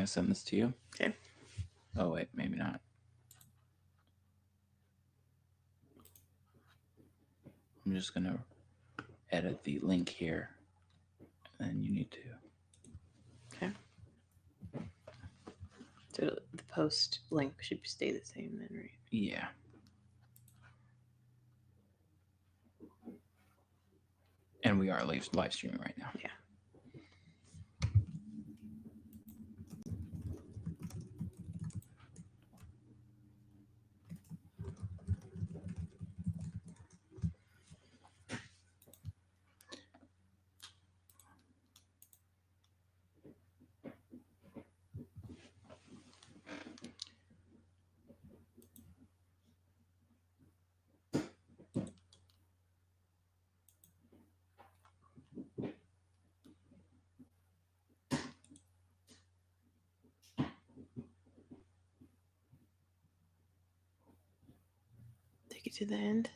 going to send this to you. Okay. Oh, wait, maybe not. I'm just going to edit the link here. And you need to. Okay. So the post link should stay the same then, right? Yeah. And we are live streaming right now. Yeah. Take it to the end.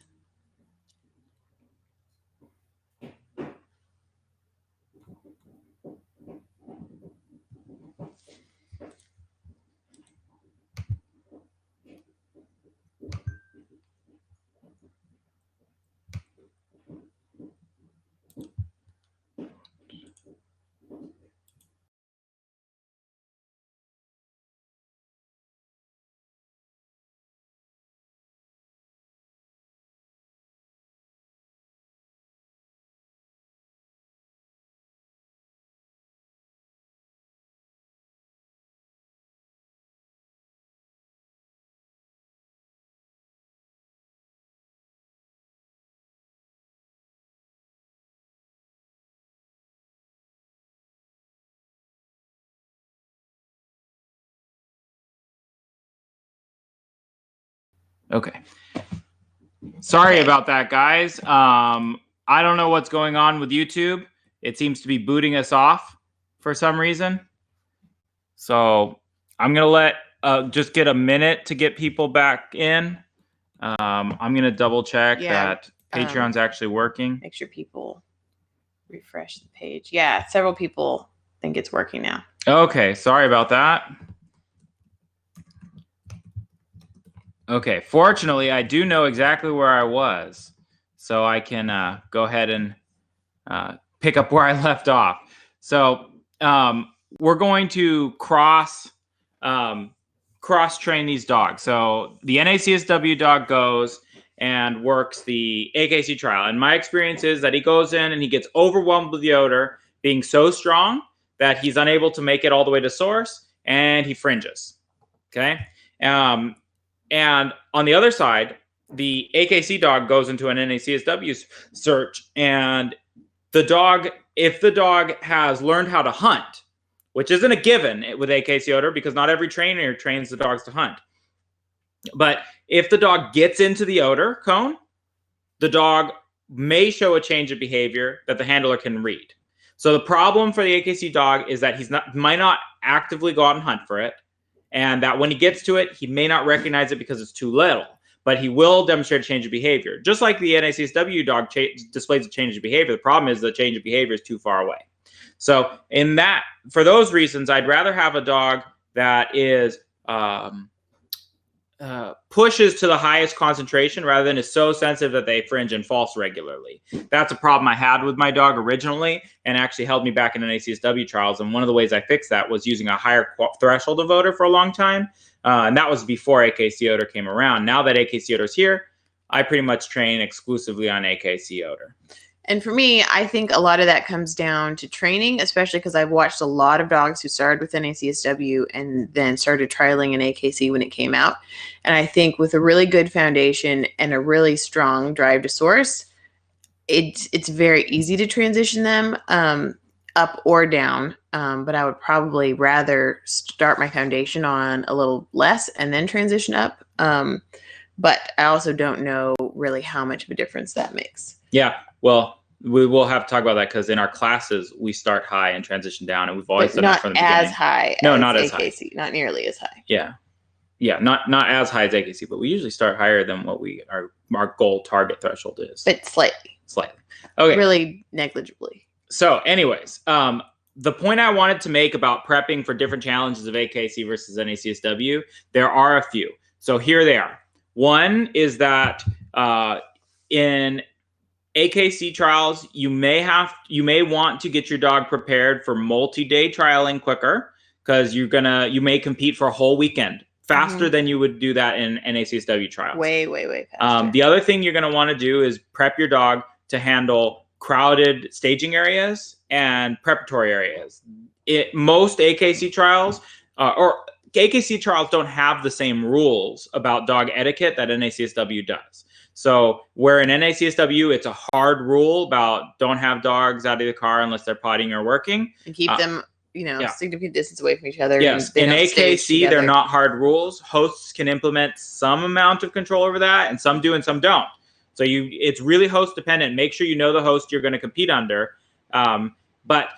Okay. Sorry about that, guys. I don't know what's going on with YouTube. It seems to be booting us off for some reason. So I'm going to let just get a minute to get people back in. I'm going to double check that Patreon's actually working. Make sure people refresh the page. Yeah, several people think it's working now. Okay, sorry about that. Okay, fortunately, I do know exactly where I was, so I can go ahead and pick up where I left off. So we're going to cross train these dogs. So the NACSW dog goes and works the AKC trial. And my experience is that he goes in and he gets overwhelmed with the odor being so strong that he's unable to make it all the way to source, and he fringes. Okay. And on the other side, the AKC dog goes into an NACSW search, and if the dog has learned how to hunt, which isn't a given with AKC odor because not every trainer trains the dogs to hunt. But if the dog gets into the odor cone, the dog may show a change of behavior that the handler can read. So the problem for the AKC dog is that might not actively go out and hunt for it. And that when he gets to it, he may not recognize it because it's too little, but he will demonstrate a change of behavior. Just like the NACSW dog displays a change of behavior, the problem is the change of behavior is too far away. So for those reasons, I'd rather have a dog that is pushes to the highest concentration rather than is so sensitive that they fringe and false regularly. That's a problem I had with my dog originally and actually held me back in NACSW trials. And one of the ways I fixed that was using a higher threshold of odor for a long time. And that was before AKC odor came around. Now that AKC odor is here, I pretty much train exclusively on AKC odor. And for me, I think a lot of that comes down to training, especially because I've watched a lot of dogs who started with NACSW and then started trialing an AKC when it came out. And I think with a really good foundation and a really strong drive to source, it's very easy to transition them up or down. But I would probably rather start my foundation on a little less and then transition up. But I also don't know really how much of a difference that makes. Yeah, well, we will have to talk about that because in our classes, we start high and transition down, and we've always done that from the beginning. Not as high no, as not AKC, as high. Not nearly as high. Yeah, not as high as AKC, but we usually start higher than what our goal target threshold is. But slightly. Okay. Really negligibly. So anyways, the point I wanted to make about prepping for different challenges of AKC versus NACSW, there are a few. So here they are. One is that in AKC trials, you may want to get your dog prepared for multi-day trialing quicker, because you may compete for a whole weekend faster than you would do that in NACSW trials. Way faster. The other thing you're going to want to do is prep your dog to handle crowded staging areas and preparatory areas. Most AKC trials or AKC trials don't have the same rules about dog etiquette that NACSW does. So where in NACSW, it's a hard rule about don't have dogs out of the car unless they're potting or working. And keep them, significant distance away from each other. Yes, in AKC, they're not hard rules. Hosts can implement some amount of control over that, and some do and some don't. So it's really host dependent. Make sure you know the host you're going to compete under. But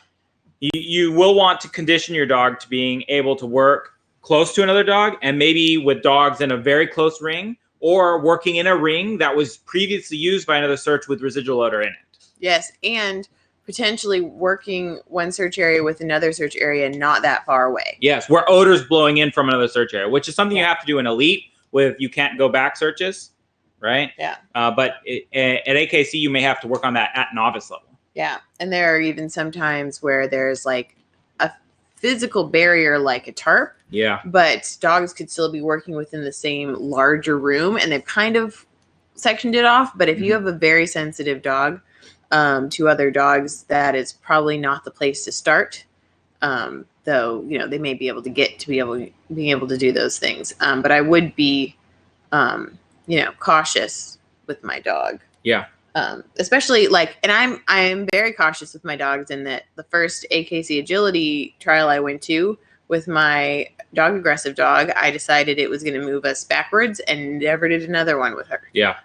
you will want to condition your dog to being able to work close to another dog, and maybe with dogs in a very close ring, or working in a ring that was previously used by another search with residual odor in it. Yes, and potentially working one search area with another search area not that far away. Yes, where odor's blowing in from another search area, which is something you have to do in elite with you can't go back searches, right? Yeah. But at AKC, you may have to work on that at novice level. Yeah, and there are even sometimes where there's like a physical barrier like a tarp. Yeah. But dogs could still be working within the same larger room, and they've kind of sectioned it off. But if you have a very sensitive dog to other dogs, that is probably not the place to start. Though, they may be able to get to being able to do those things. But I would be, cautious with my dog. Yeah. Especially and I'm very cautious with my dogs in that the first AKC agility trial I went to with my dog aggressive dog, I decided it was going to move us backwards and never did another one with her. Yeah.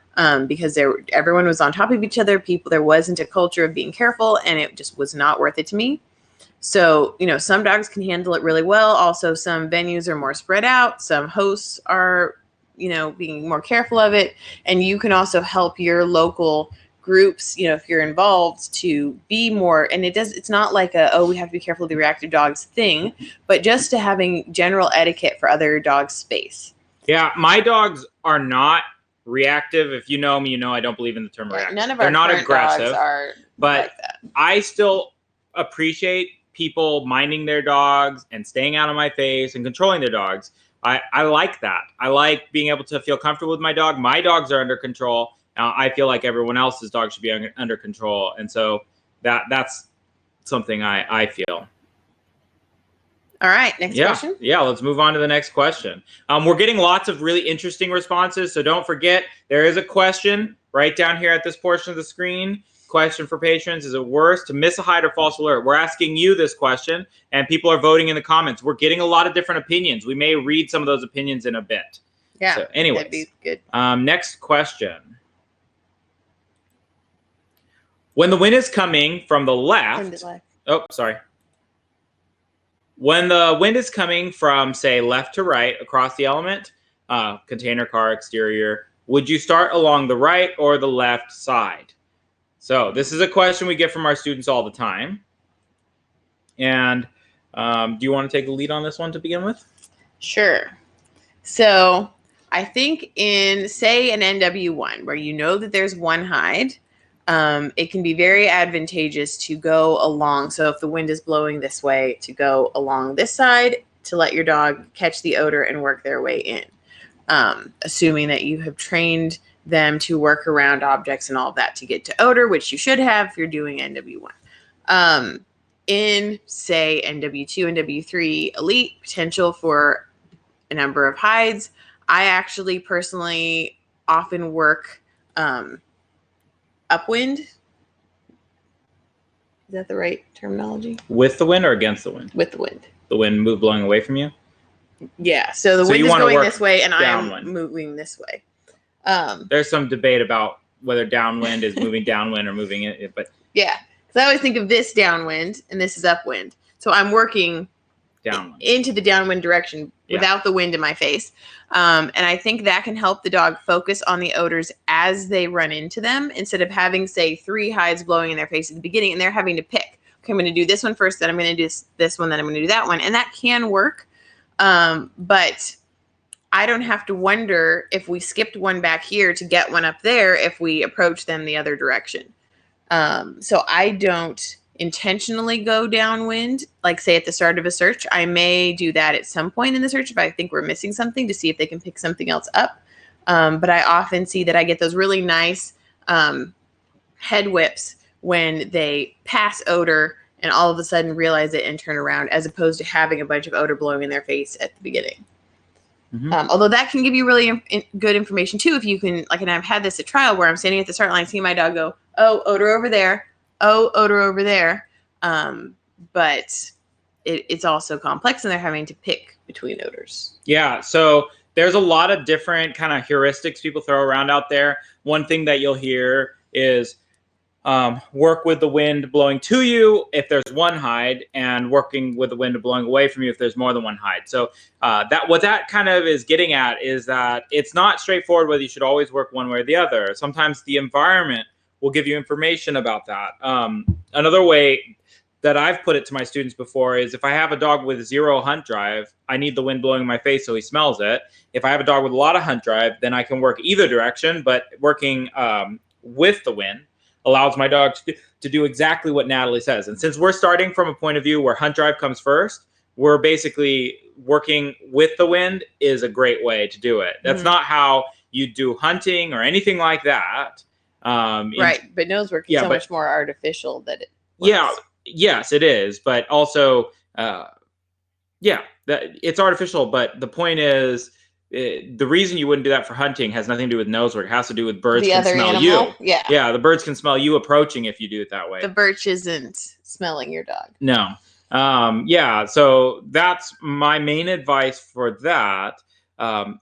Because everyone was on top of each other. There wasn't a culture of being careful, and it just was not worth it to me. So, some dogs can handle it really well. Also, some venues are more spread out. Some hosts are, being more careful of it. And you can also help your local groups, if you're involved, to be more, and it's not like we have to be careful of the reactive dogs thing, but just to having general etiquette for other dogs' space. Yeah, my dogs are not reactive. If you know me, I don't believe in the term reactive. None of They're our not current aggressive, dogs are but like that. I still appreciate people minding their dogs and staying out of my face and controlling their dogs. I like that. I like being able to feel comfortable with my dog. My dogs are under control. I feel like everyone else's dog should be under control. And so that's something I feel. All right, next question. Yeah, let's move on to the next question. We're getting lots of really interesting responses. So don't forget, there is a question right down here at this portion of the screen. Question for patrons: is it worse to miss a hide or false alert? We're asking you this question, and people are voting in the comments. We're getting a lot of different opinions. We may read some of those opinions in a bit. Yeah, so anyways, that'd be good. Next question. When the wind is coming from the left. Oh, sorry. When the wind is coming from, say, left to right across the element, container car, exterior, would you start along the right or the left side? So this is a question we get from our students all the time. And do you want to take the lead on this one to begin with? Sure. So I think in, say, an NW1, where that there's one hide, it can be very advantageous to go along. So if the wind is blowing this way, to go along this side to let your dog catch the odor and work their way in, assuming that you have trained them to work around objects and all of that to get to odor, which you should have if you're doing NW1. In, say, NW2 and NW3 elite, potential for a number of hides. I actually personally often work upwind. Is that the right terminology? With the wind or against the wind? With the wind. The wind blowing away from you? Yeah. So the wind is going this way and downwind. I'm moving this way. There's some debate about whether downwind is moving downwind or moving it, but yeah. Because I always think of this downwind and this is upwind. So I'm working downwind into the downwind direction without the wind in my face. And I think that can help the dog focus on the odors as they run into them instead of having, say, 3 hides blowing in their face at the beginning and they're having to pick. okay, I'm going to do this one first, then I'm going to do this one, then I'm going to do that one. And that can work. But I don't have to wonder if we skipped one back here to get one up there if we approach them the other direction. So I don't intentionally go downwind, like say at the start of a search. I may do that at some point in the search if I think we're missing something to see if they can pick something else up. But I often see that I get those really nice head whips when they pass odor and all of a sudden realize it and turn around, as opposed to having a bunch of odor blowing in their face at the beginning. Although that can give you really good information too, if you can, like, and I've had this at trial where I'm standing at the start line, seeing my dog go, oh, odor over there. Oh, odor over there. But it's also complex, and they're having to pick between odors. Yeah. So there's a lot of different kind of heuristics people throw around out there. One thing that you'll hear is work with the wind blowing to you if there's one hide, and working with the wind blowing away from you if there's more than one hide. So what that kind of is getting at is that it's not straightforward whether you should always work one way or the other. Sometimes the environment will give you information about that. Another way that I've put it to my students before is, if I have a dog with 0 hunt drive, I need the wind blowing in my face so he smells it. If I have a dog with a lot of hunt drive, then I can work either direction, but working with the wind allows my dog to do exactly what Natalie says. And since we're starting from a point of view where hunt drive comes first, we're basically working with the wind is a great way to do it. That's not how you do hunting or anything like that. Right, but nose work is much more artificial than it was. Yes, it is, but also, it's artificial. But the point is, the reason you wouldn't do that for hunting has nothing to do with nose work. It has to do with birds can smell you. Yeah, the birds can smell you approaching if you do it that way. The birch isn't smelling your dog. No. So that's my main advice for that.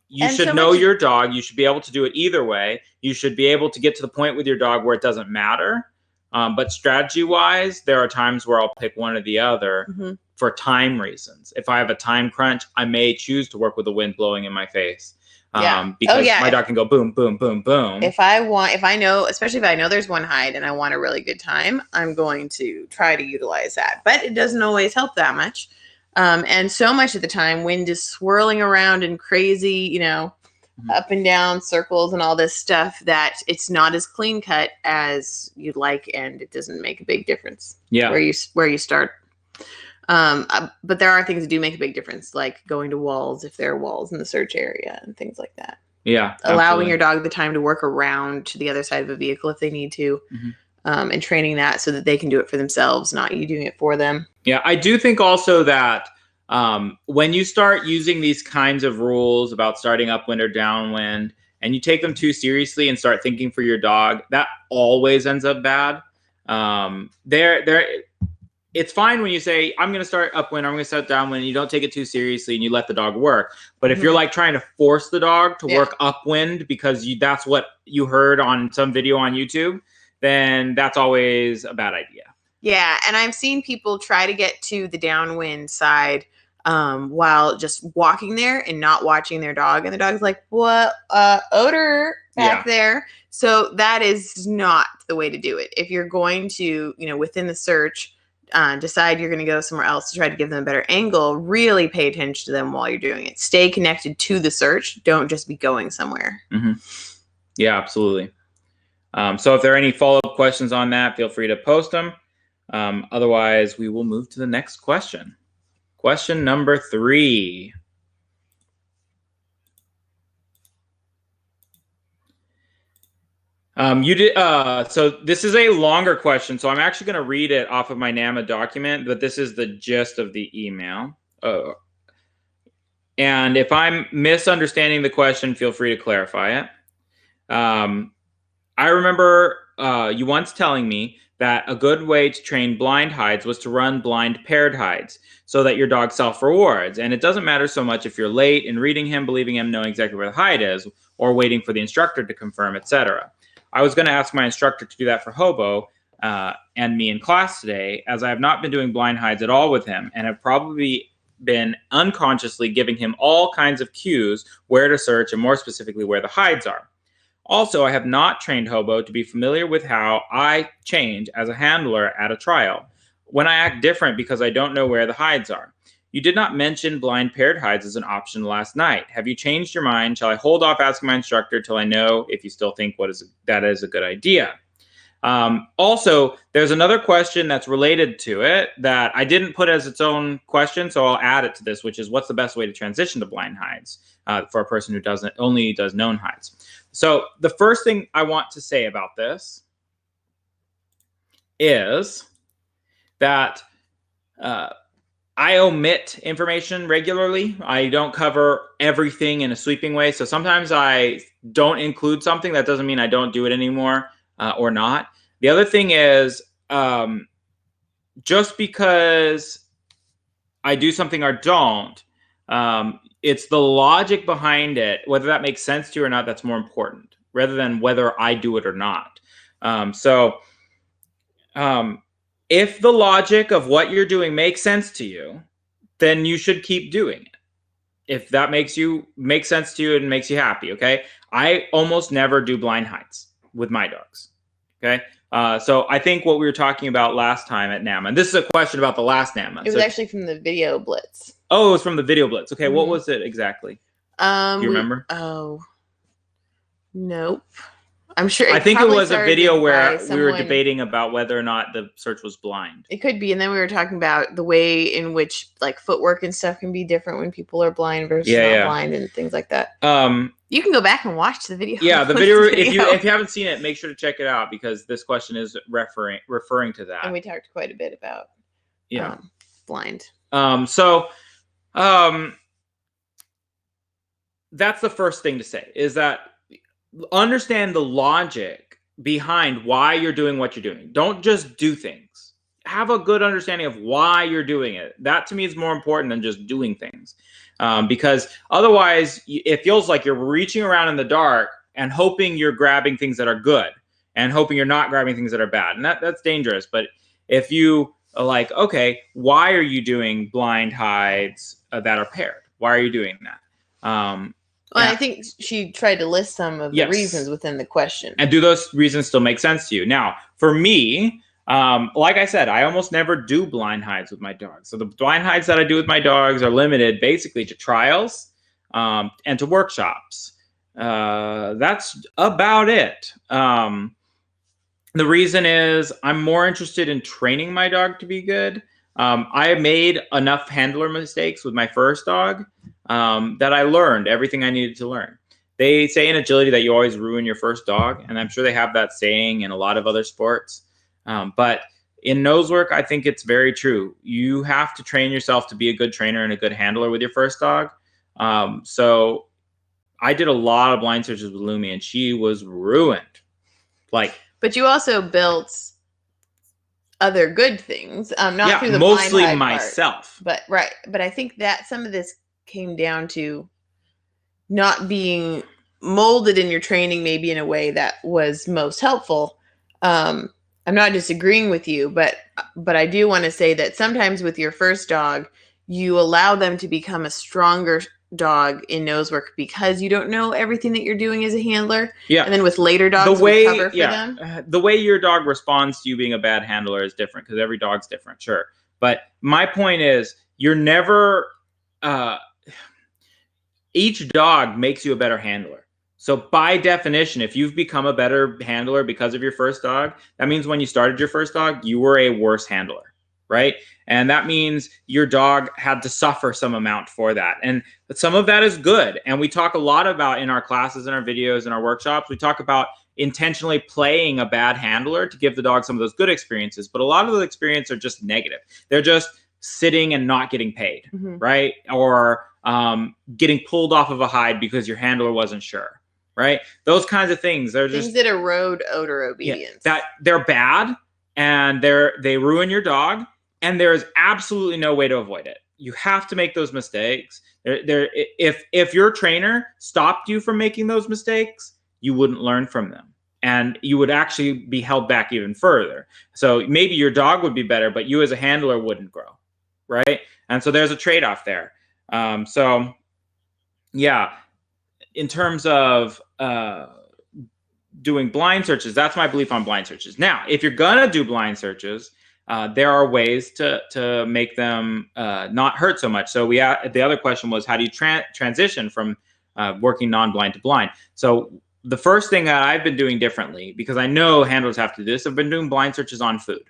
You should know your dog. You should be able to do it either way. You should be able to get to the point with your dog where it doesn't matter. But strategy-wise, there are times where I'll pick one or the other for time reasons. If I have a time crunch, I may choose to work with the wind blowing in my face. Because my dog can go boom, boom, boom, boom. If I know, especially if I know there's one hide and I want a really good time, I'm going to try to utilize that. But it doesn't always help that much. And so much of the time, wind is swirling around in crazy, up and down circles and all this stuff, that it's not as clean cut as you'd like, and it doesn't make a big difference. Where you start. But there are things that do make a big difference, like going to walls if there are walls in the search area and things like that. Yeah, allowing your dog the time to work around to the other side of a vehicle if they need to, and training that so that they can do it for themselves, not you doing it for them. Yeah, I do think also that when you start using these kinds of rules about starting upwind or downwind, and you take them too seriously and start thinking for your dog, that always ends up bad. It's fine when you say, I'm going to start upwind, I'm going to start downwind, and you don't take it too seriously and you let the dog work. But if you're like trying to force the dog to work upwind because that's what you heard on some video on YouTube, then that's always a bad idea. Yeah, and I've seen people try to get to the downwind side while just walking there and not watching their dog. And the dog's like, what? Odor back there. So that is not the way to do it. If you're going to, within the search, decide you're going to go somewhere else to try to give them a better angle, really pay attention to them while you're doing it. Stay connected to the search. Don't just be going somewhere. Yeah, absolutely. So if there are any follow-up questions on that, feel free to post them. Otherwise, we will move to the next question. Question number 3. So this is a longer question, so I'm actually going to read it off of my NAMA document, but this is the gist of the email. And if I'm misunderstanding the question, feel free to clarify it. I remember you once telling me that a good way to train blind hides was to run blind paired hides so that your dog self-rewards. And it doesn't matter so much if you're late in reading him, believing him, knowing exactly where the hide is, or waiting for the instructor to confirm, etc. I was going to ask my instructor to do that for Hobo and me in class today, as I have not been doing blind hides at all with him and have probably been unconsciously giving him all kinds of cues where to search and more specifically where the hides are. Also, I have not trained Hobo to be familiar with how I change as a handler at a trial, when I act different because I don't know where the hides are. You did not mention blind paired hides as an option last night. Have you changed your mind? Shall I hold off asking my instructor till I know if you still think that is a good idea? Also, there's another question that's related to it that I didn't put as its own question, so I'll add it to this, which is what's the best way to transition to blind hides for a person who only does known hides? So the first thing I want to say about this is that I omit information regularly. I don't cover everything in a sweeping way. So sometimes I don't include something. That doesn't mean I don't do it anymore or not. The other thing is just because I do something or don't, it's the logic behind it, whether that makes sense to you or not, that's more important rather than whether I do it or not. If the logic of what you're doing makes sense to you, then you should keep doing it. If that makes sense to you and makes you happy, okay? I almost never do blind hides with my dogs, okay? So I think what we were talking about last time at NAMA, and this is a question about the last NAMA. It was actually from the Video Blitz. Oh, it was from the Video Blitz. Okay, what was it exactly? Do you remember? Oh, nope. I'm sure. I think it was a video where we were debating about whether or not the search was blind. It could be, and then we were talking about the way in which like footwork and stuff can be different when people are blind versus not blind and things like that. You can go back and watch the video. Yeah, the video. If you haven't seen it, make sure to check it out because this question is referring to that. And we talked quite a bit about blind. That's the first thing to say is that understand the logic behind why you're doing what you're doing. Don't just do things. Have a good understanding of why you're doing it. That to me is more important than just doing things. Because otherwise it feels like you're reaching around in the dark and hoping you're grabbing things that are good and hoping you're not grabbing things that are bad. And that's dangerous. But if you are like, okay, why are you doing blind hides that are paired? Why are you doing that? Well, I think she tried to list some of the reasons within the question. And do those reasons still make sense to you? Now, for me, like I said, I almost never do blind hides with my dogs. So the blind hides that I do with my dogs are limited basically to trials and to workshops. That's about it. The reason is I'm more interested in training my dog to be good. I made enough handler mistakes with my first dog that I learned everything I needed to learn. They say in agility that you always ruin your first dog, and I'm sure they have that saying in a lot of other sports. But in nose work, I think it's very true. You have to train yourself to be a good trainer and a good handler with your first dog. So I did a lot of blind searches with Lumi, and she was ruined. But you also built other good things, not through the mostly blind hide myself. Part, but I think that some of this came down to not being molded in your training maybe in a way that was most helpful. I'm not disagreeing with you, but I do want to say that sometimes with your first dog, you allow them to become a stronger dog in nose work because you don't know everything that you're doing as a handler. Yeah. And then with later dogs, we cover for them. The way your dog responds to you being a bad handler is different because every dog's different, sure. But my point is you're never each dog makes you a better handler. So by definition, if you've become a better handler because of your first dog, that means when you started your first dog, you were a worse handler, right? And that means your dog had to suffer some amount for that. And some of that is good. And we talk a lot about in our classes and our videos and our workshops, we talk about intentionally playing a bad handler to give the dog some of those good experiences. But a lot of those experiences are just negative. They're just sitting and not getting paid, right? Or getting pulled off of a hide because your handler wasn't sure, right? Those kinds of things. They're just things that erode odor obedience. That they're bad and they ruin your dog, and there is absolutely no way to avoid it. You have to make those mistakes. If your trainer stopped you from making those mistakes, you wouldn't learn from them, and you would actually be held back even further. So maybe your dog would be better, but you as a handler wouldn't grow, right? And so there's a trade-off there. So yeah, in terms of doing blind searches, that's my belief on blind searches. Now, if you're gonna do blind searches, there are ways to make them not hurt so much. So the other question was, how do you transition from working non-blind to blind? So the first thing that I've been doing differently, because I know handlers have to do this, I've been doing blind searches on food.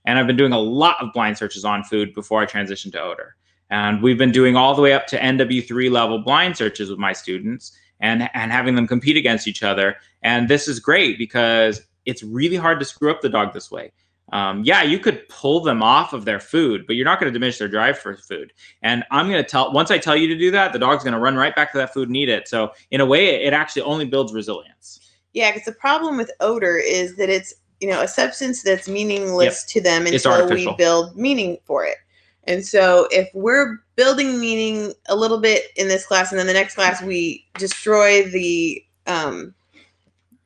And I've been doing a lot of blind searches on food before I transitioned to odor. And we've been doing all the way up to NW3 level blind searches with my students and having them compete against each other. And this is great because it's really hard to screw up the dog this way. Yeah, you could pull them off of their food, but you're not going to diminish their drive for food. And I'm going to once I tell you to do that, the dog's going to run right back to that food and eat it. So in a way, it actually only builds resilience. Yeah, because the problem with odor is that it's, a substance that's meaningless to them until we build meaning for it. And so if we're building meaning a little bit in this class, and then the next class we destroy the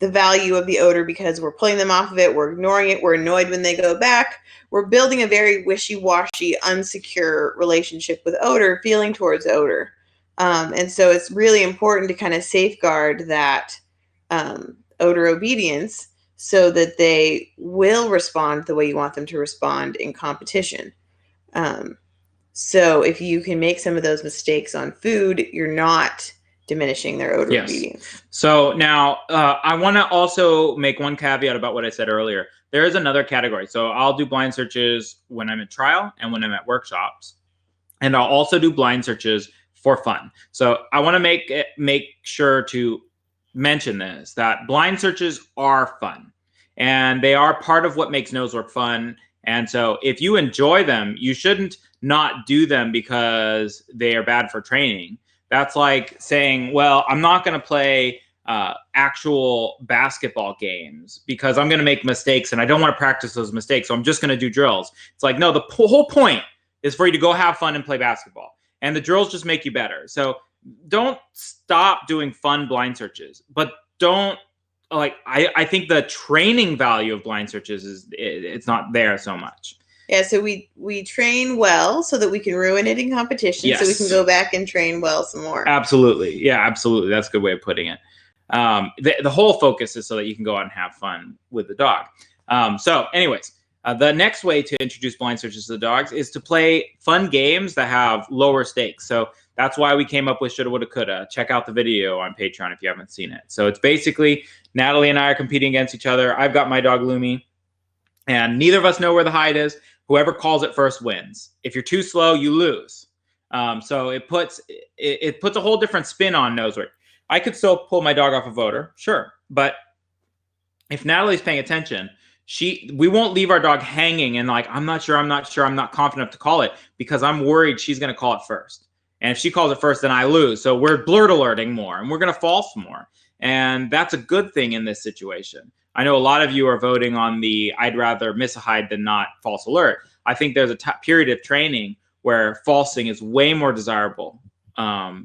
value of the odor because we're pulling them off of it, we're ignoring it, we're annoyed when they go back, we're building a very wishy-washy, unsecure relationship with odor, feeling towards odor. And so it's really important to kind of safeguard that odor obedience so that they will respond the way you want them to respond in competition. So if you can make some of those mistakes on food, you're not diminishing their odor obedience. So now I want to also make one caveat about what I said earlier. There is another category. So I'll do blind searches when I'm at trial and when I'm at workshops. And I'll also do blind searches for fun. So I want to make sure to mention this, that blind searches are fun and they are part of what makes nose work fun. And so if you enjoy them, you shouldn't not do them because they are bad for training. That's like saying, well, I'm not going to play actual basketball games because I'm going to make mistakes and I don't want to practice those mistakes. So I'm just going to do drills. It's like, no, the whole point is for you to go have fun and play basketball. And the drills just make you better. So don't stop doing fun blind searches, but don't I think the training value of blind searches it's not there so much. Yeah, so we train well so that we can ruin it in competition, so we can go back and train well some more. Absolutely. Yeah, absolutely. That's a good way of putting it. The whole focus is so that you can go out and have fun with the dog. So anyways, the next way to introduce blind searches to the dogs is to play fun games that have lower stakes. So that's why we came up with Shoulda, Woulda, Coulda. Check out the video on Patreon if you haven't seen it. So it's basically Natalie and I are competing against each other. I've got my dog Lumi, and neither of us know where the hide is. Whoever calls it first wins. If you're too slow, you lose. So it puts a whole different spin on nose work. I could still pull my dog off of odor, sure, but if Natalie's paying attention, we won't leave our dog hanging and like, I'm not sure, I'm not confident enough to call it because I'm worried she's going to call it first. And if she calls it first, then I lose. So we're blurt alerting more and we're going to false more. And that's a good thing in this situation. I know a lot of you are voting on the I'd rather miss a hide than not false alert. I think there's a period of training where falsing is way more desirable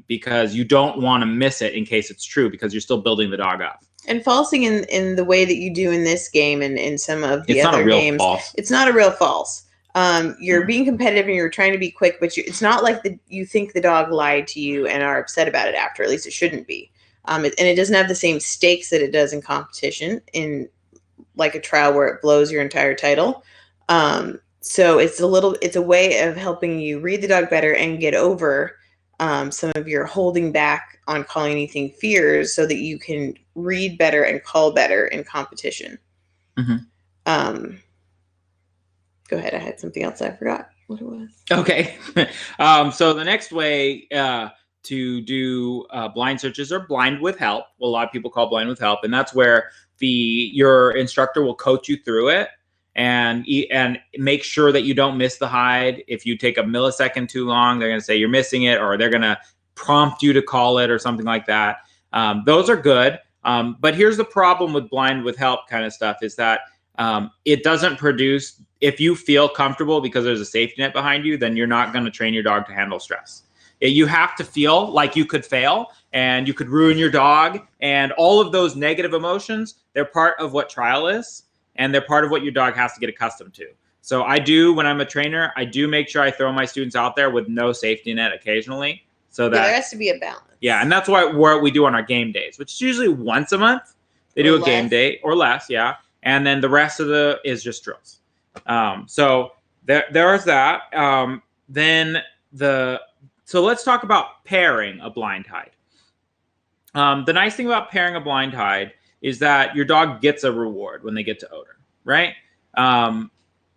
because you don't want to miss it in case it's true because you're still building the dog up. And falsing in the way that you do in this game and in some of the other games, false. It's not a real false. You're being competitive and you're trying to be quick, but it's not like you think the dog lied to you and are upset about it after. At least it shouldn't be. And it doesn't have the same stakes that it does in competition in like a trial where it blows your entire title. So it's a way of helping you read the dog better and get over some of your holding back on calling anything fears so that you can read better and call better in competition. Mm-hmm. Go ahead. I had something else. I forgot what it was. Okay. So the next way to do blind searches are blind with help. Well, a lot of people call blind with help, and that's where your instructor will coach you through it and make sure that you don't miss the hide. If you take a millisecond too long, they're going to say you're missing it, or they're going to prompt you to call it or something like that. Those are good. But here's the problem with blind with help kind of stuff is that it doesn't produce, if you feel comfortable because there's a safety net behind you, then you're not going to train your dog to handle stress. You have to feel like you could fail and you could ruin your dog, and all of those negative emotions, they're part of what trial is, and they're part of what your dog has to get accustomed to. So when I'm a trainer, I do make sure I throw my students out there with no safety net occasionally. So that there has to be a balance. Yeah, and that's what we do on our game days, which is usually once a month. They do a game day or less, yeah. And then the rest of is just drills. So there's that. So let's talk about pairing a blind hide. The nice thing about pairing a blind hide is that your dog gets a reward when they get to odor, right?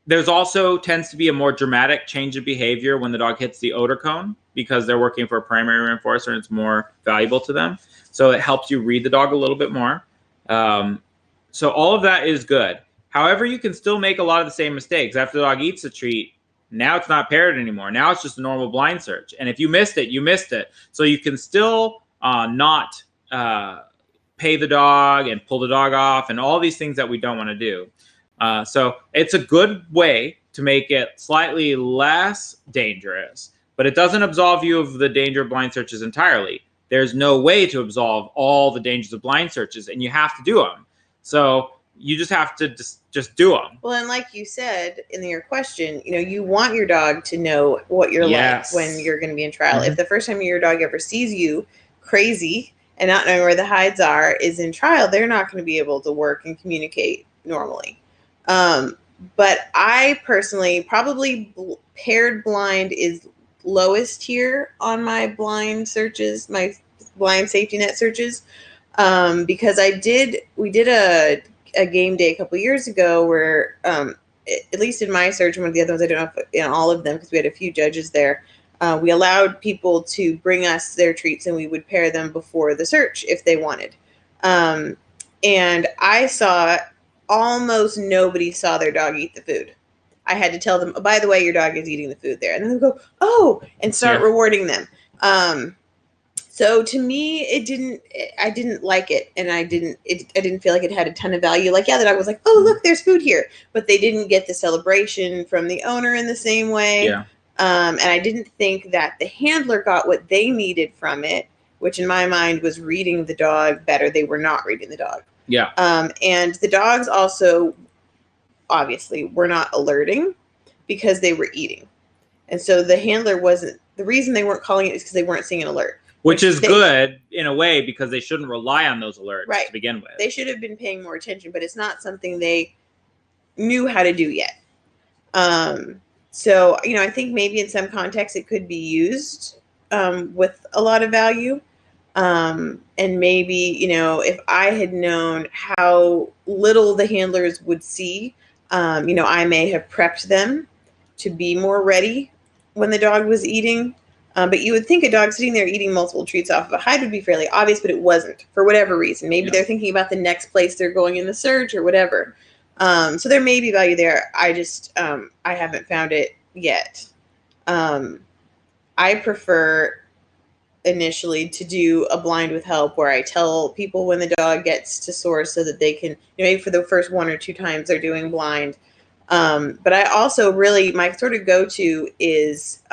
There's also tends to be a more dramatic change of behavior when the dog hits the odor cone because they're working for a primary reinforcer and it's more valuable to them. So it helps you read the dog a little bit more. So all of that is good. However, you can still make a lot of the same mistakes. After the dog eats the treat, now it's not paired anymore. Now it's just a normal blind search. And if you missed it, you missed it. So you can still not pay the dog and pull the dog off and all these things that we don't want to do. So it's a good way to make it slightly less dangerous, but it doesn't absolve you of the danger of blind searches entirely. There's no way to absolve all the dangers of blind searches, and you have to do them. So you just have to just do them. Well, and like you said in your question, you want your dog to know what you're like when you're going to be in trial. Mm-hmm. If the first time your dog ever sees you crazy and not knowing where the hides are is in trial, they're not going to be able to work and communicate normally. But I personally probably paired blind is lowest here on my blind searches, my blind safety net searches, because we did a game day a couple years ago where, at least in my search and one of the other ones, I don't know if in all of them, because we had a few judges there, we allowed people to bring us their treats and we would pair them before the search if they wanted. And I saw almost nobody saw their dog eat the food. I had to tell them, oh, by the way, your dog is eating the food there. And then they go, oh, and start rewarding them. So to me, I didn't like it. And I didn't feel like it had a ton of value. Like, yeah, the dog was like, oh, look, there's food here. But they didn't get the celebration from the owner in the same way. Yeah. And I didn't think that the handler got what they needed from it, which in my mind was reading the dog better. They were not reading the dog. Yeah. And the dogs also, obviously, were not alerting because they were eating. And so the handler the reason they weren't calling it is because they weren't seeing an alert. Which is good in a way because they shouldn't rely on those alerts to begin with. They should have been paying more attention, but it's not something they knew how to do yet. So, I think maybe in some contexts it could be used with a lot of value. And maybe, if I had known how little the handlers would see, I may have prepped them to be more ready when the dog was eating. But you would think a dog sitting there eating multiple treats off of a hide would be fairly obvious, but it wasn't for whatever reason. Maybe they're thinking about the next place they're going in the search or whatever. So there may be value there. I just, I haven't found it yet. I prefer initially to do a blind with help where I tell people when the dog gets to source so that they can, maybe for the first one or two times they're doing blind. But I also really, my sort of go-to is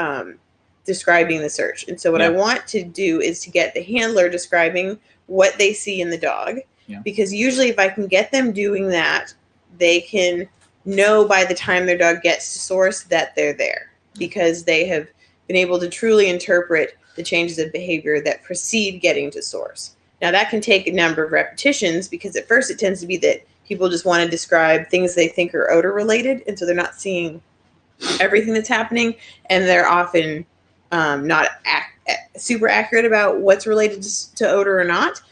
describing the search. And so what I want to do is to get the handler describing what they see in the dog. Yeah. Because usually if I can get them doing that, they can know by the time their dog gets to source that they're there because they have been able to truly interpret the changes of behavior that precede getting to source. Now that can take a number of repetitions because at first it tends to be that people just want to describe things they think are odor related. And so they're not seeing everything that's happening. And they're often not super accurate about what's related to odor or not.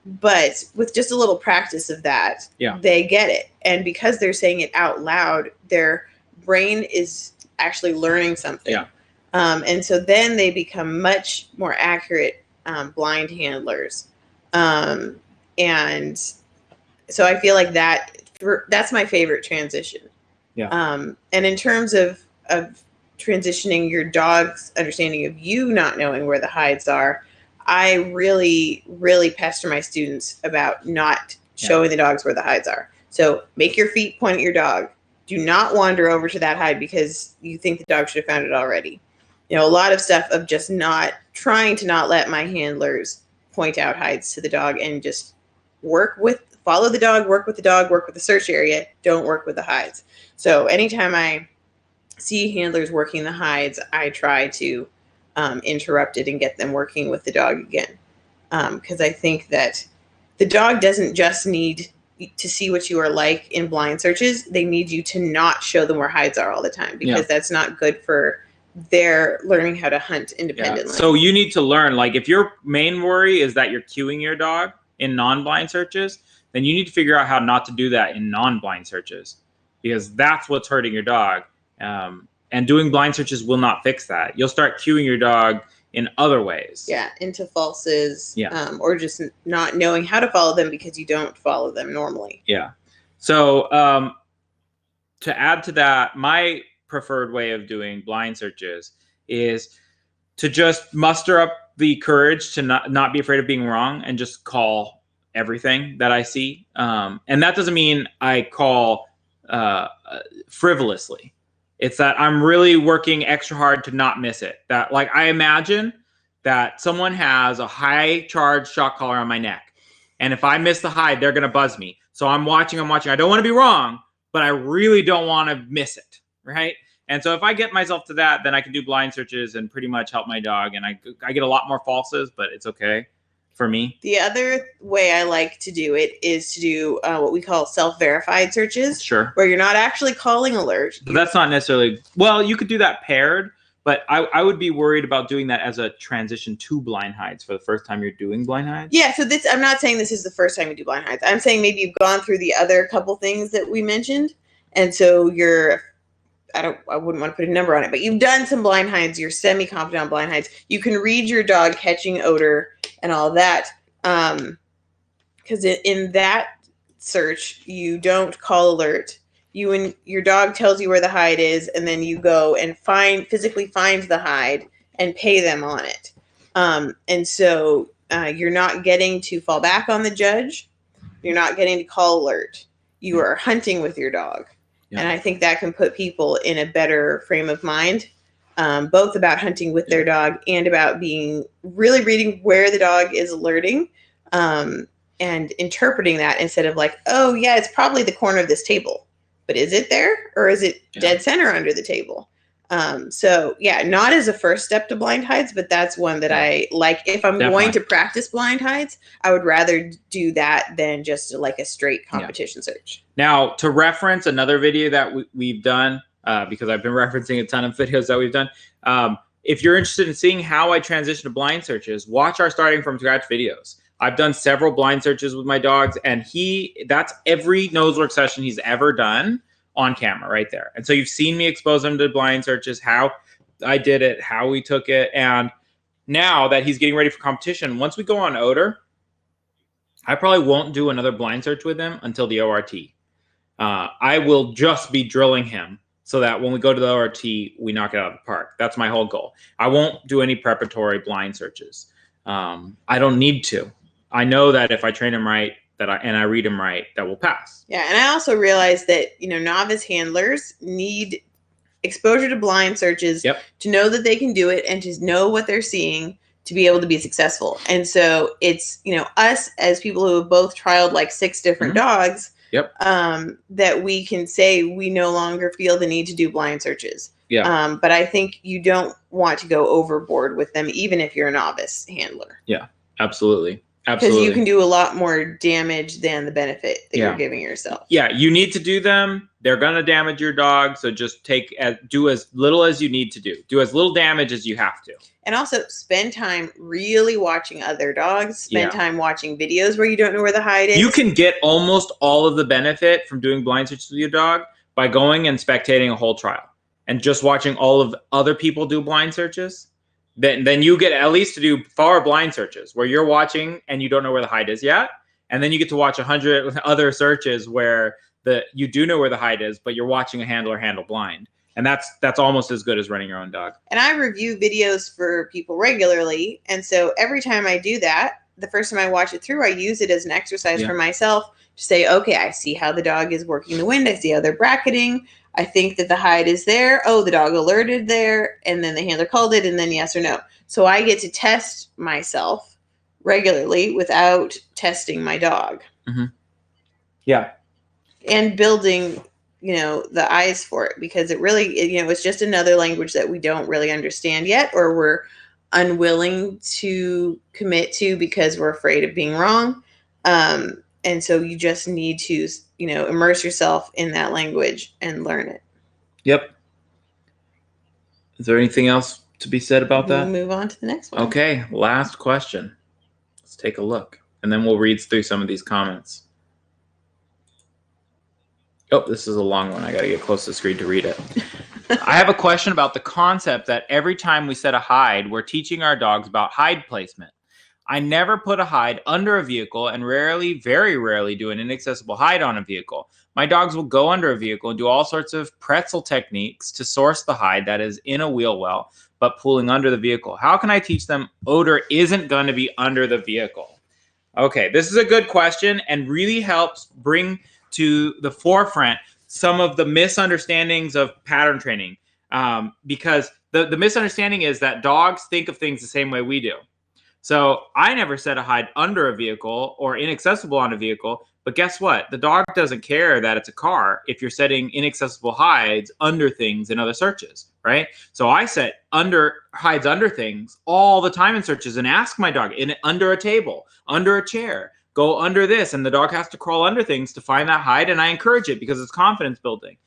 But with just a little practice of that, they get it. And because they're saying it out loud, their brain is actually learning something. Yeah. And so then they become much more accurate blind handlers. And so I feel like that's my favorite transition. Yeah. And in terms of transitioning your dog's understanding of you not knowing where the hides are, I really, really pester my students about not showing the dogs where the hides are. So make your feet point at your dog. Do not wander over to that hide because you think the dog should have found it already. A lot of stuff of just not trying to not let my handlers point out hides to the dog and just follow the dog, work with the search area. Don't work with the hides. So anytime I see handlers working the hides, I try to interrupt it and get them working with the dog again. Because I think that the dog doesn't just need to see what you are like in blind searches, they need you to not show them where hides are all the time, because that's not good for their learning how to hunt independently. Yeah. So you need to learn, like, if your main worry is that you're cueing your dog in non-blind searches, then you need to figure out how not to do that in non-blind searches, because that's what's hurting your dog. And doing blind searches will not fix that. You'll start cueing your dog in other ways. Yeah, into falses, Yeah. Or just not knowing how to follow them because you don't follow them normally. Yeah. So to add to that, my preferred way of doing blind searches is to just muster up the courage to not be afraid of being wrong and just call everything that I see. And that doesn't mean I call frivolously. It's that I'm really working extra hard to not miss it. That, like, I imagine that someone has a high charge shock collar on my neck, and if I miss the hide, they're going to buzz me. So I'm watching. I don't want to be wrong, but I really don't want to miss it, right? And so if I get myself to that, then I can do blind searches and pretty much help my dog. And I get a lot more falses, but it's okay for me. The other way I like to do it is to do what we call self-verified searches. Sure. Where you're not actually calling alert. But that's not necessarily, well, you could do that paired, but I would be worried about doing that as a transition to blind hides for the first time you're doing blind hides. Yeah, so I'm not saying this is the first time you do blind hides. I'm saying maybe you've gone through the other couple things that we mentioned, and so I wouldn't want to put a number on it, but you've done some blind hides, you're semi-confident on blind hides. You can read your dog catching odor and all that. Because in that search, you don't call alert. You and your dog tells you where the hide is, and then you go and physically find the hide and pay them on it. And so you're not getting to fall back on the judge. You're not getting to call alert. You are hunting with your dog. Yeah. And I think that can put people in a better frame of mind, both about hunting with their dog and about really reading where the dog is alerting, and interpreting that instead of like, oh yeah, it's probably the corner of this table, but is it there, or is it dead center under the table? So yeah, not as a first step to blind hides, but that's one that I like. If I'm going to practice blind hides, I would rather do that than just like a straight competition search. Now, to reference another video that we've done, because I've been referencing a ton of videos that we've done. If you're interested in seeing how I transition to blind searches, watch our starting from scratch videos. I've done several blind searches with my dogs, and that's every nose work session he's ever done on camera right there. And so you've seen me expose him to blind searches, how I did it, how we took it. And now that he's getting ready for competition, once we go on odor, I probably won't do another blind search with him until the ORT. I will just be drilling him so that when we go to the ORT, we knock it out of the park. That's my whole goal. I won't do any preparatory blind searches. I don't need to. I know that if I train him right, and I read him right, that will pass. Yeah, and I also realize that, novice handlers need exposure to blind searches to know that they can do it and to know what they're seeing to be able to be successful. And so it's, us as people who have both trialed like 6 different dogs, that we can say we no longer feel the need to do blind searches. Yeah. But I think you don't want to go overboard with them, even if you're a novice handler. Yeah, absolutely. Because you can do a lot more damage than the benefit that you're giving yourself. Yeah, you need to do them. They're going to damage your dog. So just do as little as you need to do. Do as little damage as you have to. And also spend time really watching other dogs. Spend time watching videos where you don't know where the hide is. You can get almost all of the benefit from doing blind searches with your dog by going and spectating a whole trial and just watching all of other people do blind searches. Then you get at least to do 4 blind searches where you're watching and you don't know where the hide is yet. And then you get to watch 100 other searches where you do know where the hide is, but you're watching a handler handle blind. And that's almost as good as running your own dog. And I review videos for people regularly. And so every time I do that, the first time I watch it through, I use it as an exercise for myself to say, okay, I see how the dog is working the wind. I see how they're bracketing. I think that the hide is there. Oh, the dog alerted there. And then the handler called it, and then yes or no. So I get to test myself regularly without testing my dog. Mm-hmm. Yeah. And building, the eyes for it, because it really, it's just another language that we don't really understand yet, or we're unwilling to commit to because we're afraid of being wrong. And so you just need to, immerse yourself in that language and learn it. Yep. Is there anything else to be said about We'll that? move on to the next one. Okay, last question. Let's take a look, and then we'll read through some of these comments. Oh, this is a long one. I got to get close to the screen to read it. I have a question about the concept that every time we set a hide, we're teaching our dogs about hide placement. I never put a hide under a vehicle and rarely, very rarely, do an inaccessible hide on a vehicle. My dogs will go under a vehicle and do all sorts of pretzel techniques to source the hide that is in a wheel well, but pulling under the vehicle. How can I teach them odor isn't going to be under the vehicle? Okay, this is a good question and really helps bring to the forefront some of the misunderstandings of pattern training, because the misunderstanding is that dogs think of things the same way we do. So I never set a hide under a vehicle or inaccessible on a vehicle, but guess what? The dog doesn't care that it's a car if you're setting inaccessible hides under things in other searches, right? So I set hides under things all the time in searches and ask my dog under a table, under a chair, go under this, and the dog has to crawl under things to find that hide, and I encourage it because it's confidence building.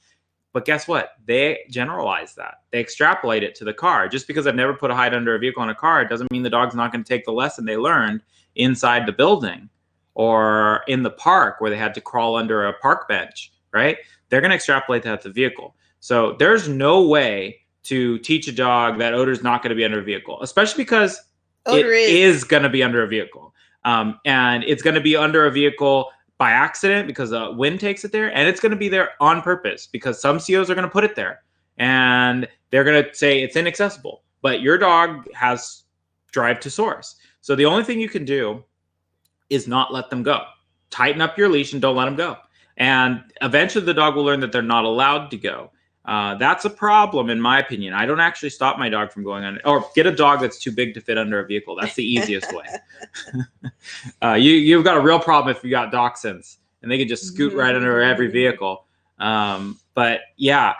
But guess what? They generalize that. They extrapolate it to the car. Just because I've never put a hide under a vehicle on a car doesn't mean the dog's not going to take the lesson they learned inside the building or in the park where they had to crawl under a park bench, right? They're going to extrapolate that to the vehicle. So there's no way to teach a dog that odor is not going to be under a vehicle, especially because odor is going to be under a vehicle. And it's going to be under a vehicle by accident because the wind takes it there, and it's going to be there on purpose because some COs are going to put it there and they're going to say it's inaccessible, but your dog has drive to source. So the only thing you can do is not let them go. Tighten up your leash and don't let them go. And eventually the dog will learn that they're not allowed to go. That's a problem, in my opinion. I don't actually stop my dog from going under, or get a dog that's too big to fit under a vehicle. That's the easiest way. You've got a real problem if you got dachshunds, and they can just scoot right under every vehicle. But yeah,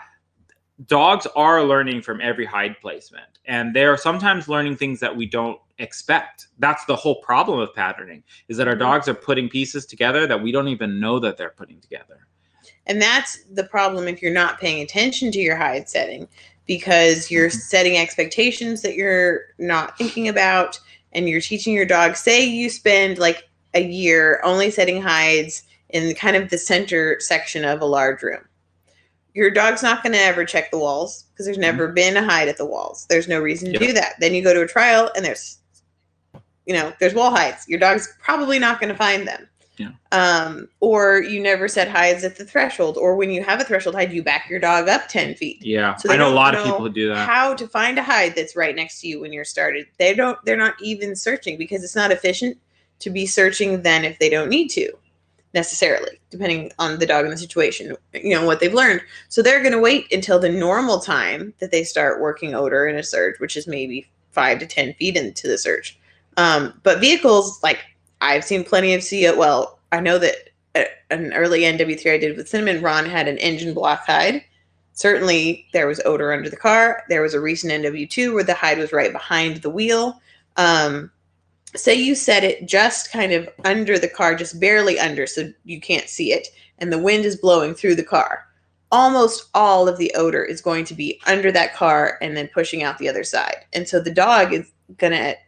dogs are learning from every hide placement, and they're sometimes learning things that we don't expect. That's the whole problem of patterning, is that our dogs are putting pieces together that we don't even know that they're putting together. And that's the problem if you're not paying attention to your hide setting, because you're setting expectations that you're not thinking about, and you're teaching your dog. Say you spend like a year only setting hides in kind of the center section of a large room. Your dog's not going to ever check the walls because there's never been a hide at the walls. There's no reason to do that. Then you go to a trial and there's wall hides. Your dog's probably not going to find them. Yeah. Or you never set hides at the threshold, or when you have a threshold hide, you back your dog up 10 feet. Yeah. So I know a lot of people who do that. How to find a hide that's right next to you when you're started. They're not even searching because it's not efficient to be searching then if they don't need to necessarily, depending on the dog and the situation, what they've learned. So they're going to wait until the normal time that they start working odor in a search, which is maybe 5 to 10 feet into the search. But vehicles, like, I've seen plenty of I know that an early NW3 I did with Cinnamon, Ron had an engine block hide. Certainly there was odor under the car. There was a recent NW2 where the hide was right behind the wheel. Say you set it just kind of under the car, just barely under, so you can't see it, and the wind is blowing through the car. Almost all of the odor is going to be under that car and then pushing out the other side. And so the dog is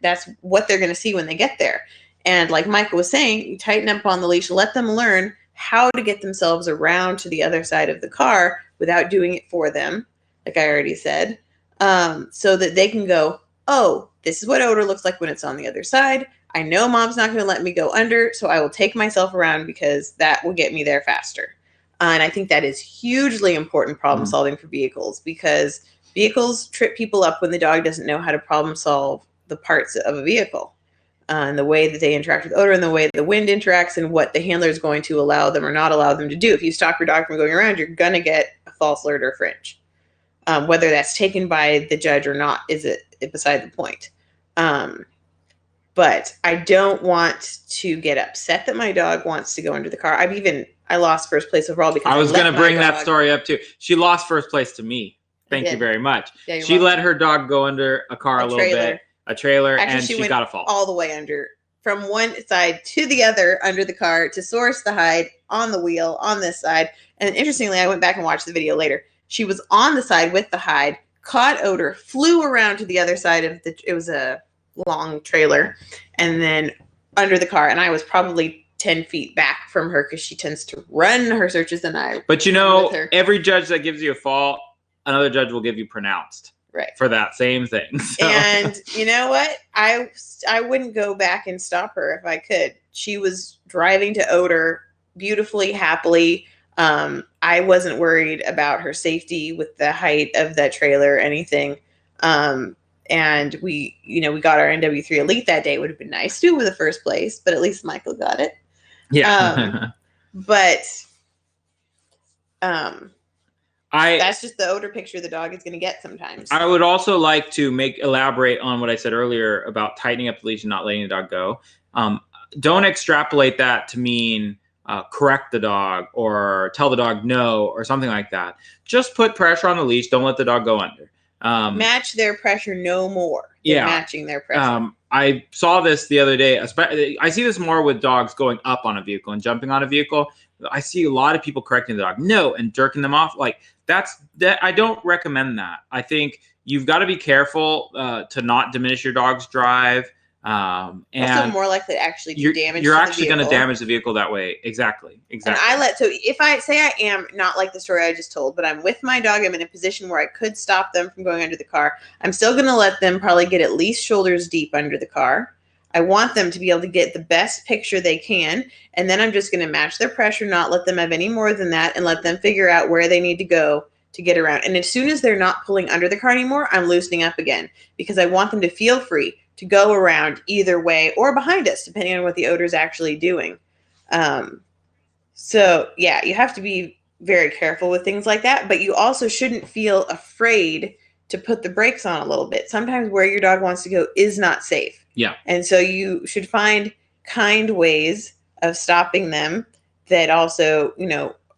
that's what they're going to see when they get there. And like Micah was saying, you tighten up on the leash, let them learn how to get themselves around to the other side of the car without doing it for them, like I already said, so that they can go, oh, this is what odor looks like when it's on the other side. I know mom's not going to let me go under, so I will take myself around because that will get me there faster. And I think that is hugely important problem solving for vehicles, because vehicles trip people up when the dog doesn't know how to problem solve the parts of a vehicle. And the way that they interact with odor and the way the wind interacts and what the handler is going to allow them or not allow them to do. If you stop your dog from going around, you're going to get a false alert or fringe. Whether that's taken by the judge or not is beside the point. But I don't want to get upset that my dog wants to go under the car. I lost first place overall because I was going to bring that story up too. She lost first place to me. Thank you very much. Yeah, she let her dog go under a car a little bit. A trailer. Actually, and she got a fault all the way under from one side to the other under the car to source the hide on the wheel on this side. And interestingly, I went back and watched the video later. She was on the side with the hide, caught odor, flew around to the other side of it was a long trailer, and then under the car. And I was probably 10 feet back from her because she tends to run her searches and I. But you know, every judge that gives you a fault, another judge will give you pronounced. Right. For that same thing. So. And you know what? I wouldn't go back and stop her if I could. She was driving to odor beautifully, happily. I wasn't worried about her safety with the height of that trailer or anything. And we got our NW3 Elite that day. It would have been nice to with the first place, but at least Michael got it. Yeah. That's just the odor picture the dog is going to get sometimes. I would also like to elaborate on what I said earlier about tightening up the leash and not letting the dog go. Don't extrapolate that to mean correct the dog or tell the dog no or something like that. Just put pressure on the leash. Don't let the dog go under. Match their pressure no more than matching their pressure. I saw this the other day. I see this more with dogs going up on a vehicle and jumping on a vehicle. I see a lot of people correcting the dog no and jerking them off. Like that. I don't recommend that. I think you've got to be careful to not diminish your dog's drive. And also more likely to actually do damage. You're actually going to damage the vehicle that way. Exactly. And if I say I am not like the story I just told, but I'm with my dog, I'm in a position where I could stop them from going under the car. I'm still going to let them probably get at least shoulders deep under the car. I want them to be able to get the best picture they can. And then I'm just going to match their pressure, not let them have any more than that, and let them figure out where they need to go to get around. And as soon as they're not pulling under the car anymore, I'm loosening up again because I want them to feel free to go around either way or behind us, depending on what the odor is actually doing. So yeah, you have to be very careful with things like that, but you also shouldn't feel afraid to put the brakes on a little bit. Sometimes where your dog wants to go is not safe. Yeah. And so you should find kind ways of stopping them that also,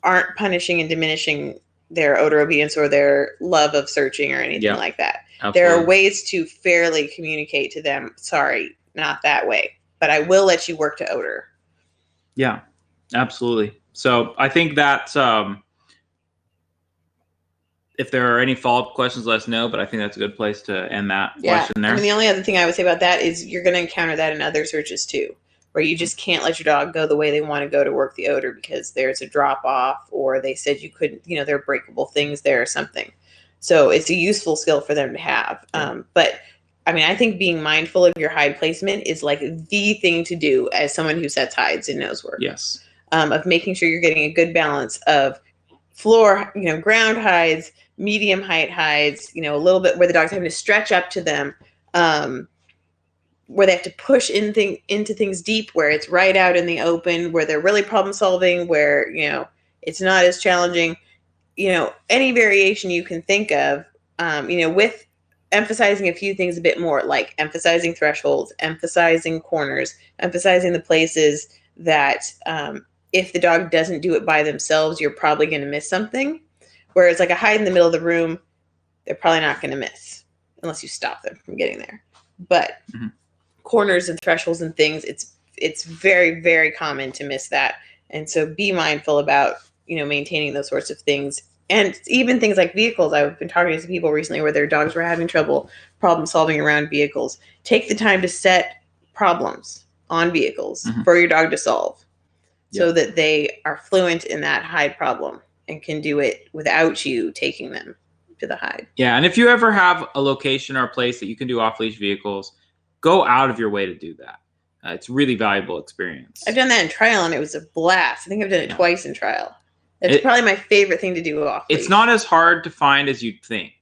aren't punishing and diminishing their odor obedience or their love of searching or anything like that. Absolutely. There are ways to fairly communicate to them, sorry, not that way, but I will let you work to odor. Yeah, absolutely. So I think that if there are any follow-up questions, let us know, but I think that's a good place to end that question there. I mean, the only other thing I would say about that is you're going to encounter that in other searches too, where you just can't let your dog go the way they want to go to work the odor because there's a drop-off or they said you couldn't, there are breakable things there or something. So it's a useful skill for them to have. But I mean, I think being mindful of your hide placement is like the thing to do as someone who sets hides and knows work. Yes. Of making sure you're getting a good balance of floor, ground hides, medium height hides, a little bit where the dog's having to stretch up to them, where they have to push into things deep, where it's right out in the open, where they're really problem solving, where, it's not as challenging. Any variation you can think of, with emphasizing a few things a bit more, like emphasizing thresholds, emphasizing corners, emphasizing the places that if the dog doesn't do it by themselves, you're probably going to miss something. Whereas like a hide in the middle of the room, they're probably not going to miss unless you stop them from getting there. But corners and thresholds and things, it's very, very common to miss that. And so be mindful about maintaining those sorts of things. And even things like vehicles. I've been talking to some people recently where their dogs were having problem solving around vehicles. Take the time to set problems on vehicles for your dog to solve so that they are fluent in that hide problem and can do it without you taking them to the hide. Yeah, and if you ever have a location or a place that you can do off-leash vehicles, go out of your way to do that. It's a really valuable experience. I've done that in trial and it was a blast. I think I've done it twice in trial. It's probably my favorite thing to do off-leash. It's not as hard to find as you'd think.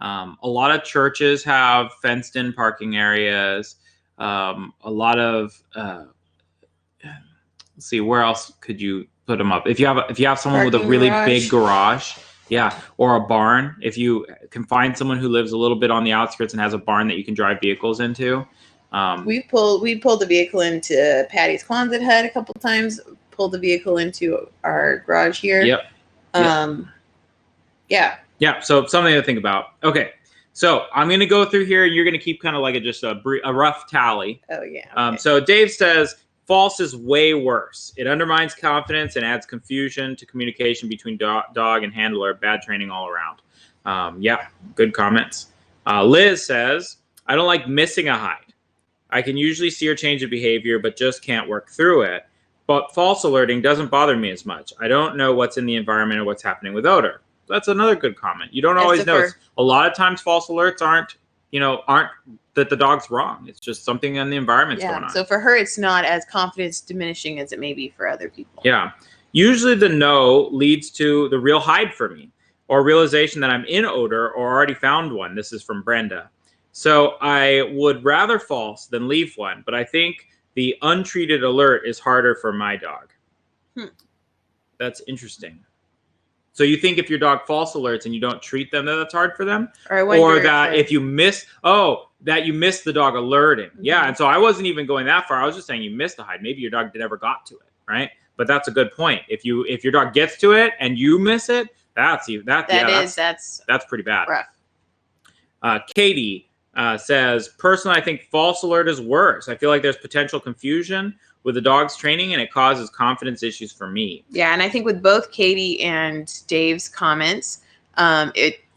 A lot of churches have fenced-in parking areas. A lot of let's see, where else could you put them up? If you have someone with a really big garage, or a barn. If you can find someone who lives a little bit on the outskirts and has a barn that you can drive vehicles into. We pulled the vehicle into Patty's Quonset hut a couple times. Pulled the vehicle into our garage here. Yep. Yeah. So something to think about. Okay. So I'm going to go through here, and you're going to keep kind of like a rough tally. Oh, yeah. Okay. So Dave says false is way worse. It undermines confidence and adds confusion to communication between dog and handler. Bad training all around. Yeah, good comments. Liz says, I don't like missing a hide. I can usually see her change of behavior, but just can't work through it. But false alerting doesn't bother me as much. I don't know what's in the environment or what's happening with odor. That's another good comment. You don't always know. A lot of times false alerts aren't that the dog's wrong. It's just something in the environment's going on. So for her, it's not as confidence diminishing as it may be for other people. Yeah. Usually the no leads to the real hide for me, or realization that I'm in odor or already found one. This is from Brenda. So I would rather false than leave one, but I think the untreated alert is harder for my dog. That's interesting. So you think if your dog false alerts and you don't treat them, that's hard for them? Or that if you miss, that you missed the dog alerting. Mm-hmm. Yeah, and so I wasn't even going that far. I was just saying you missed a hide. Maybe your dog never got to it, right? But that's a good point. If your dog gets to it and you miss it, that's pretty bad. Rough. Katie says, personally, I think false alert is worse. I feel like there's potential confusion with the dog's training, and it causes confidence issues for me. Yeah, and I think with both Katie and Dave's comments,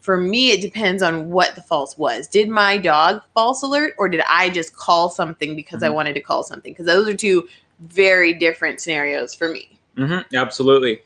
for me, it depends on what the false was. Did my dog false alert, or did I just call something because I wanted to call something? Because those are two very different scenarios for me. Absolutely.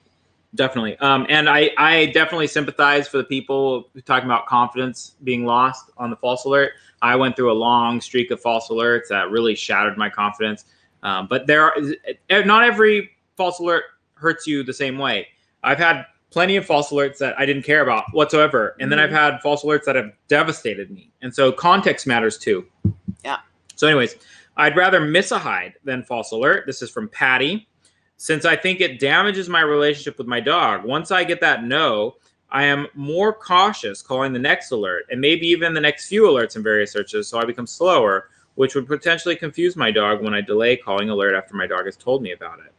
Definitely. And I definitely sympathize for the people talking about confidence being lost on the false alert. I went through a long streak of false alerts that really shattered my confidence. But not every false alert hurts you the same way. I've had plenty of false alerts that I didn't care about whatsoever. And then I've had false alerts that have devastated me. And so context matters too. Yeah. So anyways, I'd rather miss a hide than false alert. This is from Patty. Since I think it damages my relationship with my dog, once I get that no, I am more cautious calling the next alert and maybe even the next few alerts in various searches, so I become slower, which would potentially confuse my dog when I delay calling alert after my dog has told me about it.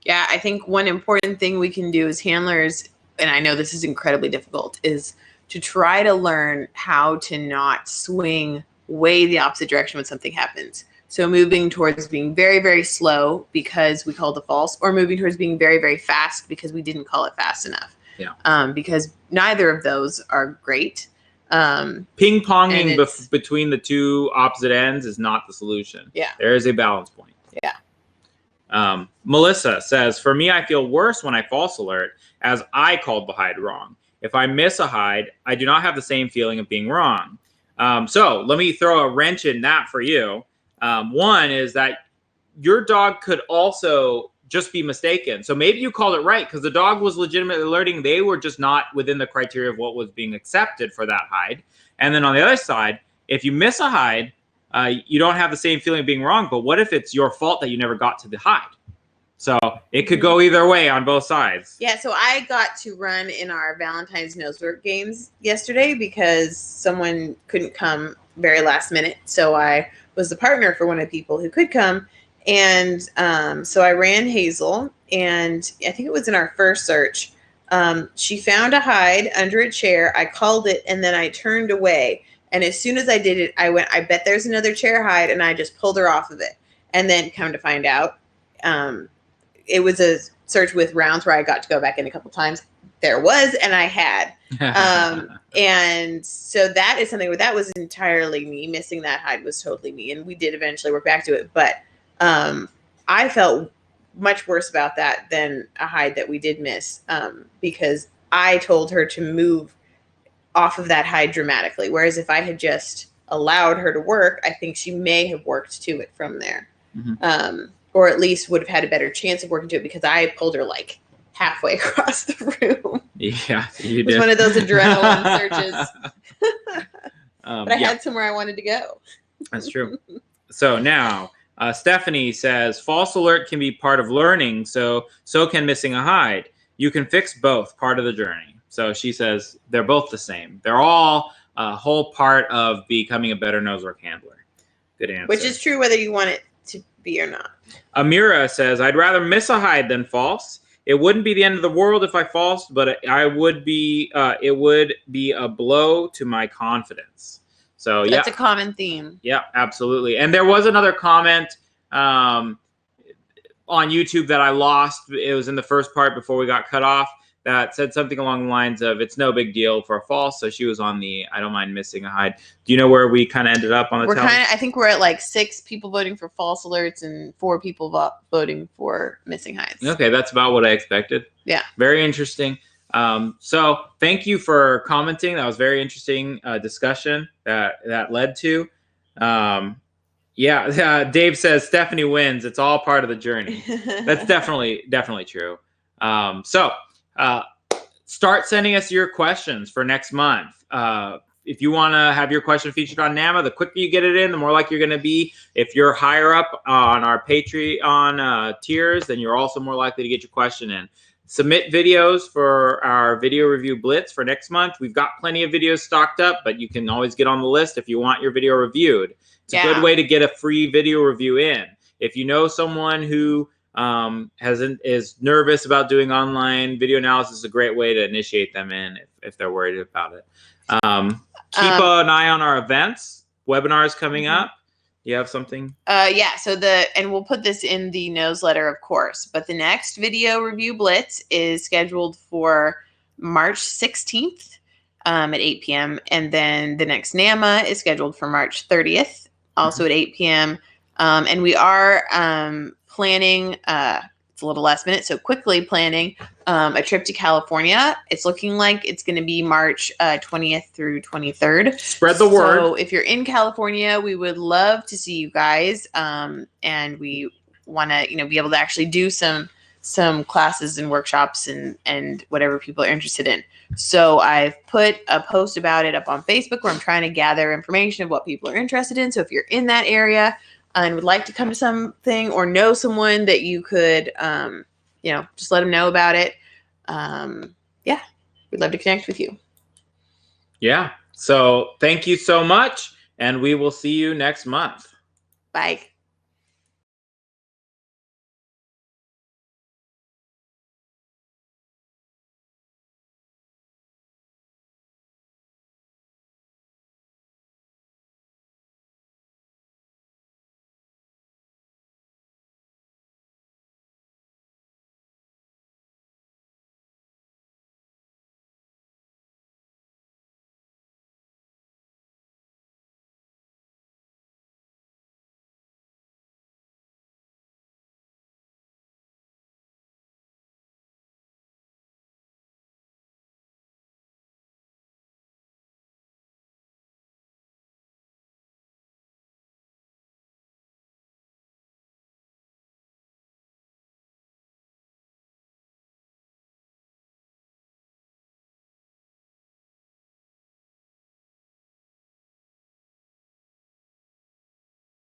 Yeah, I think one important thing we can do as handlers, and I know this is incredibly difficult, is to try to learn how to not swing way the opposite direction when something happens. So moving towards being very, very slow because we called the false, or moving towards being very, very fast because we didn't call it fast enough. Yeah. Because neither of those are great. Ping-ponging between the two opposite ends is not the solution. Yeah. There is a balance point. Yeah. Melissa says, for me, I feel worse when I false alert as I called the hide wrong. If I miss a hide, I do not have the same feeling of being wrong. So let me throw a wrench in that for you. One is that your dog could also just be mistaken. So maybe you called it right because the dog was legitimately alerting. They were just not within the criteria of what was being accepted for that hide. And then on the other side, if you miss a hide, you don't have the same feeling of being wrong. But what if it's your fault that you never got to the hide? So it could go either way on both sides. Yeah, so I got to run in our Valentine's Nosework games yesterday because someone couldn't come very last minute. So I was the partner for one of the people who could come. And so I ran Hazel, and I think it was in our first search. She found a hide under a chair. I called it, and then I turned away. And as soon as I did it, I went, I bet there's another chair hide, and I just pulled her off of it. And then come to find out, it was a search with rounds where I got to go back in a couple times. There was, and I had. And so that is something where that was entirely me. Missing that hide was totally me. And we did eventually work back to it. But I felt much worse about that than a hide that we did miss because I told her to move off of that hide dramatically. Whereas if I had just allowed her to work, I think she may have worked to it from there. Or at least would have had a better chance of working to it because I pulled her like halfway across the room. Yeah, you did. It was one of those adrenaline searches. But I had somewhere I wanted to go. That's true. So now, Stephanie says, false alert can be part of learning, so can missing a hide. You can fix both, part of the journey. So she says they're both the same. They're all a whole part of becoming a better nosework handler. Good answer. Which is true whether you want it to be or not. Amira says, I'd rather miss a hide than false. it wouldn't be the end of the world if I falsed, but it would be a blow to my confidence. So yeah, That's a common theme. yeah, absolutely. And there was another comment on YouTube that I lost. It was in the first part before we got cut off, that said something along the lines of, it's no big deal for a false. So she was on the I don't mind missing a hide. Do you know where we kind of ended up on the tally? I think we're at like 6 people voting for false alerts and 4 people voting for missing hides. Okay, that's about what I expected. Yeah. Very interesting. So thank you for commenting. That was very interesting discussion that led to. Dave says Stephanie wins. It's all part of the journey. That's definitely true. Start sending us your questions for next month. If you want to have your question featured on NAMA, the quicker you get it in, the more likely you're going to be. If you're higher up on our Patreon tiers, then you're also more likely to get your question in. Submit videos for our video review blitz for next month. We've got plenty of videos stocked up, but you can always get on the list if you want your video reviewed. It's a good way to get a free video review in. If you know someone who is nervous about doing online video analysis, is a great way to initiate them in if they're worried about it. Keep an eye on our events. Webinars coming up. You have something? And we'll put this in the newsletter, of course, but the next video review blitz is scheduled for March 16th at 8 p.m. And then the next NAMA is scheduled for March 30th, also at 8 p.m. And we are planning, it's a little last minute, so quickly planning a trip to California. It's looking like it's going to be March 20th through 23rd. Spread the word. So if you're in California, we would love to see you guys. And we want to, be able to actually do some classes and workshops and whatever people are interested in. So I've put a post about it up on Facebook where I'm trying to gather information of what people are interested in. So if you're in that area and would like to come to something or know someone that you could, just let them know about it. We'd love to connect with you. Yeah. So thank you so much, and we will see you next month. Bye.